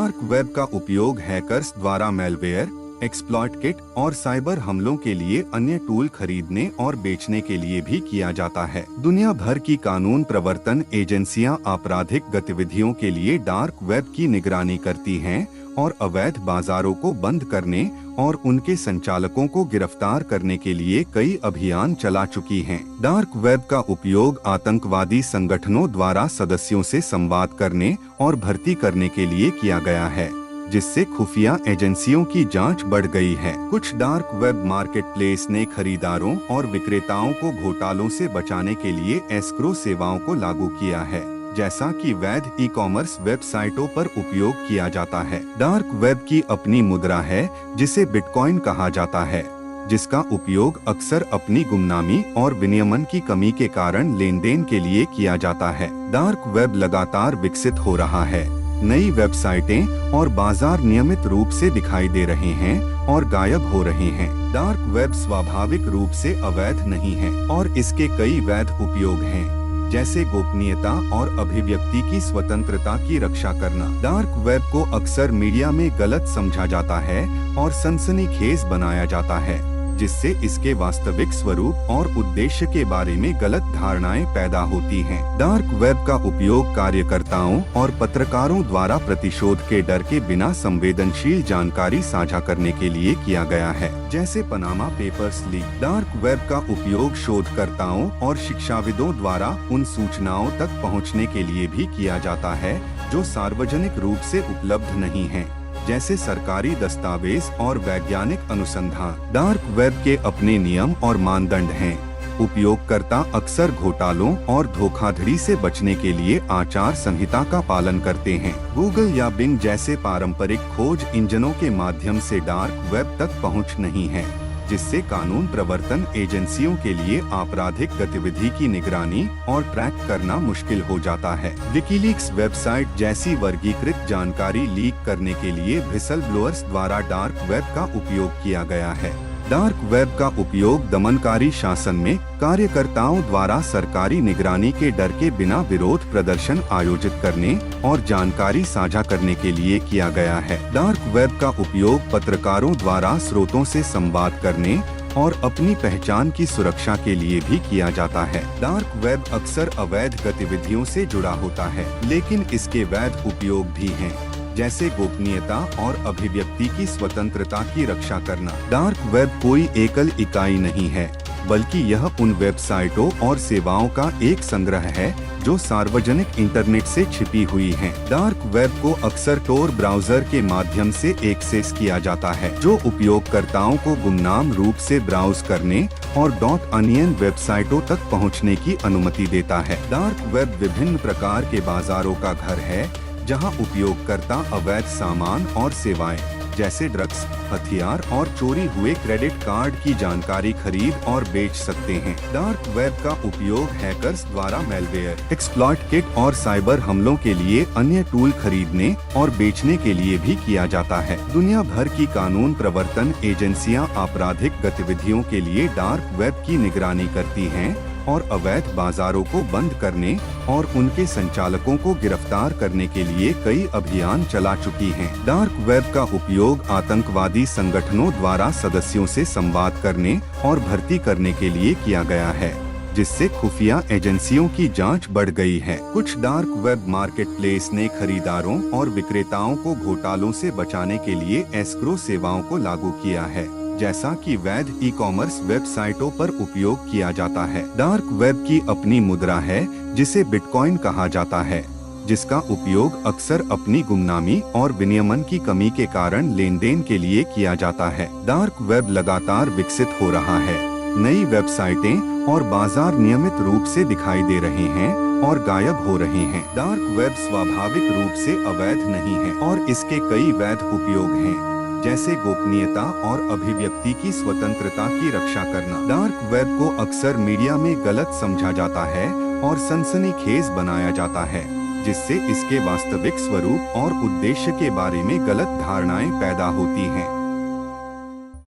Dark web का उपयोग hackers द्वारा मेलवेयर, एक्सप्लॉइट किट और साइबर हमलों के लिए अन्य टूल खरीदने और बेचने के लिए भी किया जाता है। दुनिया भर की कानून प्रवर्तन एजेंसियां आपराधिक गतिविधियों के लिए डार्क वेब की निगरानी करती हैं और अवैध बाजारों को बंद करने और उनके संचालकों को गिरफ्तार करने के लिए कई अभियान चला चुकी हैं। डार्क वेब का उपयोग आतंकवादी संगठनों द्वारा सदस्यों से संवाद करने और भर्ती करने के लिए किया गया है, जिससे खुफिया एजेंसियों की जांच बढ़ गई है। कुछ डार्क वेब मार्केटप्लेस ने खरीदारों और विक्रेताओं को घोटालों से बचाने के लिए एस्क्रो सेवाओं को लागू किया है, जैसा कि वैध ई कॉमर्स वेबसाइटों पर उपयोग किया जाता है। डार्क वेब की अपनी मुद्रा है जिसे बिटकॉइन कहा जाता है, जिसका उपयोग अक्सर अपनी गुमनामी और विनियमन की कमी के कारण लेन देन के लिए किया जाता है। डार्क वेब लगातार विकसित हो रहा है। नई वेबसाइटें और बाजार नियमित रूप से दिखाई दे रहे हैं और गायब हो रहे हैं। डार्क वेब स्वाभाविक रूप से अवैध नहीं है और इसके कई वैध उपयोग हैं, जैसे गोपनीयता और अभिव्यक्ति की स्वतंत्रता की रक्षा करना। डार्क वेब को अक्सर मीडिया में गलत समझा जाता है और सनसनीखेज बनाया जाता है, जिससे इसके वास्तविक स्वरूप और उद्देश्य के बारे में गलत धारणाएं पैदा होती हैं। डार्क वेब का उपयोग कार्यकर्ताओं और पत्रकारों द्वारा प्रतिशोध के डर के बिना संवेदनशील जानकारी साझा करने के लिए किया गया है, जैसे Panama papers leak. Dark web का उपयोग शोधकर्ताओं और शिक्षाविदों द्वारा उन सूचनाओं तक पहुंचने के लिए भी किया जाता है जो सार्वजनिक रूप से उपलब्ध नहीं हैं, जैसे सरकारी दस्तावेज और वैज्ञानिक अनुसंधान। डार्क वेब के अपने नियम और मानदंड हैं। उपयोगकर्ता अक्सर घोटालों और धोखाधड़ी से बचने के लिए आचार संहिता का पालन करते हैं। गूगल या बिंग जैसे पारंपरिक खोज इंजनों के माध्यम से डार्क वेब तक पहुंच नहीं है, जिससे कानून प्रवर्तन एजेंसियों के लिए आपराधिक गतिविधि की निगरानी और ट्रैक करना मुश्किल हो जाता है। विकीलीक्स वेबसाइट जैसी वर्गीकृत जानकारी लीक करने के लिए व्हिसल ब्लोअर्स द्वारा डार्क वेब का उपयोग किया गया है। डार्क वेब का उपयोग दमनकारी शासन में कार्यकर्ताओं द्वारा सरकारी निगरानी के डर के बिना विरोध प्रदर्शन आयोजित करने और जानकारी साझा करने के लिए किया गया है। डार्क वेब का उपयोग पत्रकारों द्वारा स्रोतों से संवाद करने और अपनी पहचान की सुरक्षा के लिए भी किया जाता है। डार्क वेब अक्सर अवैध गतिविधियों से जुड़ा होता है, लेकिन इसके वैध उपयोग भी हैं, जैसे गोपनीयता और अभिव्यक्ति की स्वतंत्रता की रक्षा करना। डार्क वेब कोई एकल इकाई नहीं है, बल्कि यह उन वेबसाइटों और सेवाओं का एक संग्रह है जो सार्वजनिक इंटरनेट से छिपी हुई हैं। डार्क वेब को अक्सर टोर ब्राउजर के माध्यम से एक्सेस किया जाता है, जो उपयोगकर्ताओं को गुमनाम रूप से ब्राउज करने और .onion वेबसाइटों तक पहुंचने की अनुमति देता है। डार्क वेब विभिन्न प्रकार के बाजारों का घर है, जहां उपयोगकर्ता अवैध सामान और सेवाएं जैसे ड्रग्स, हथियार और चोरी हुए क्रेडिट कार्ड की जानकारी खरीद और बेच सकते हैं। डार्क वेब का उपयोग हैकर्स द्वारा मेलवेयर, एक्सप्लॉइट किट और साइबर हमलों के लिए अन्य टूल खरीदने और बेचने के लिए भी किया जाता है। दुनिया भर की कानून प्रवर्तन एजेंसियां आपराधिक गतिविधियों के लिए डार्क वेब की निगरानी करती हैं और अवैध बाजारों को बंद करने और उनके संचालकों को गिरफ्तार करने के लिए कई अभियान चला चुकी हैं। डार्क वेब का उपयोग आतंकवादी संगठनों द्वारा सदस्यों से संवाद करने और भर्ती करने के लिए किया गया है, जिससे खुफिया एजेंसियों की जांच बढ़ गई है। कुछ डार्क वेब मार्केटप्लेस ने खरीदारों और विक्रेताओं को घोटालों से बचाने के लिए एस्क्रो सेवाओं को लागू किया है, जैसा कि वैध ई कॉमर्स वेबसाइटों पर उपयोग किया जाता है। डार्क वेब की अपनी मुद्रा है जिसे बिटकॉइन कहा जाता है, जिसका उपयोग अक्सर अपनी गुमनामी और विनियमन की कमी के कारण लेन देन के लिए किया जाता है। डार्क वेब लगातार विकसित हो रहा है। नई वेबसाइटें और बाजार नियमित रूप से दिखाई दे रहे हैं और गायब हो रहे हैं। डार्क वेब स्वाभाविक रूप से अवैध नहीं है और इसके कई वैध उपयोग हैं, जैसे गोपनीयता और अभिव्यक्ति की स्वतंत्रता की रक्षा करना। डार्क वेब को अक्सर मीडिया में गलत समझा जाता है और सनसनीखेज बनाया जाता है, जिससे इसके वास्तविक स्वरूप और उद्देश्य के बारे में गलत धारणाएं पैदा होती हैं।